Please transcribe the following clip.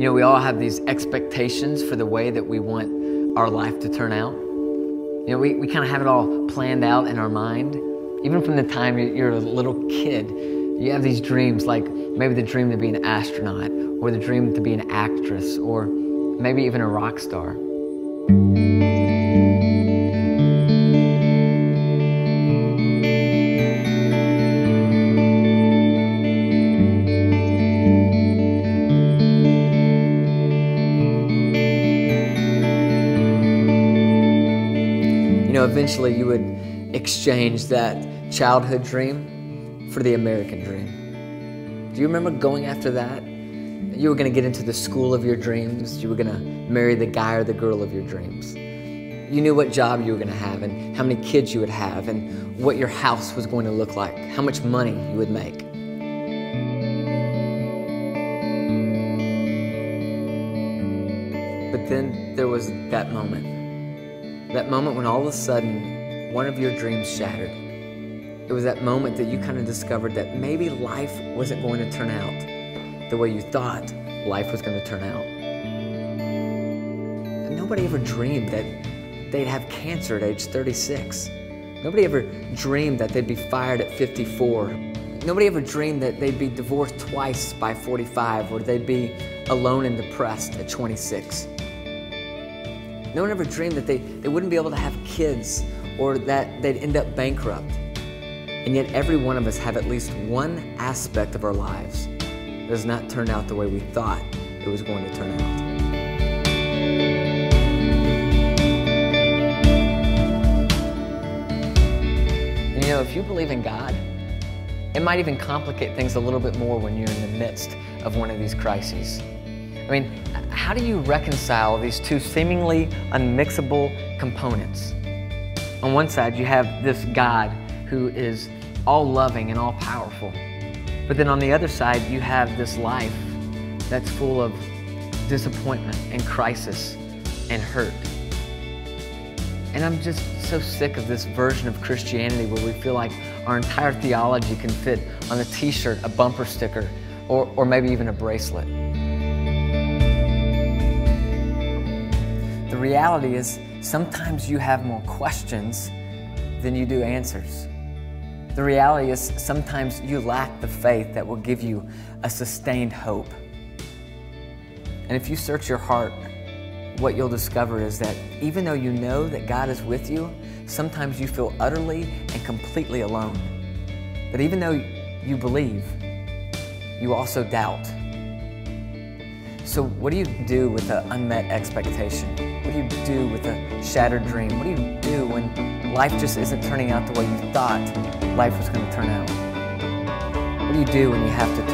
You know, we all have these expectations for the way that we want our life to turn out. You know, we kind of have it all planned out in our mind. Even from the time you're a little kid, you have these dreams, like maybe the dream to be an astronaut, or the dream to be an actress, or maybe even a rock star. You know, eventually you would exchange that childhood dream for the American dream. Do you remember going after that? You were going to get into the school of your dreams. You were going to marry the guy or the girl of your dreams. You knew what job you were going to have and how many kids you would have and what your house was going to look like, how much money you would make. But then there was that moment when all of a sudden one of your dreams shattered. It was that moment that you kind of discovered that maybe life wasn't going to turn out the way you thought life was going to turn out. And nobody ever dreamed that they'd have cancer at age 36. Nobody ever dreamed that they'd be fired at 54. Nobody ever dreamed that they'd be divorced twice by 45, or they'd be alone and depressed at 26. No one ever dreamed that they wouldn't be able to have kids, or that they'd end up bankrupt. And yet every one of us have at least one aspect of our lives that has not turned out the way we thought it was going to turn out. And you know, if you believe in God, it might even complicate things a little bit more when you're in the midst of one of these crises. I mean, how do you reconcile these two seemingly unmixable components? On one side, you have this God who is all loving and all powerful. But then on the other side, you have this life that's full of disappointment and crisis and hurt. And I'm just so sick of this version of Christianity where we feel like our entire theology can fit on a t-shirt, a bumper sticker, or maybe even a bracelet. The reality is, sometimes you have more questions than you do answers. The reality is, sometimes you lack the faith that will give you a sustained hope. And if you search your heart, what you'll discover is that even though you know that God is with you, sometimes you feel utterly and completely alone. But even though you believe, you also doubt. So what do you do with an unmet expectation? What do you do with a shattered dream? What do you do when life just isn't turning out the way you thought life was going to turn out? What do you do when you have to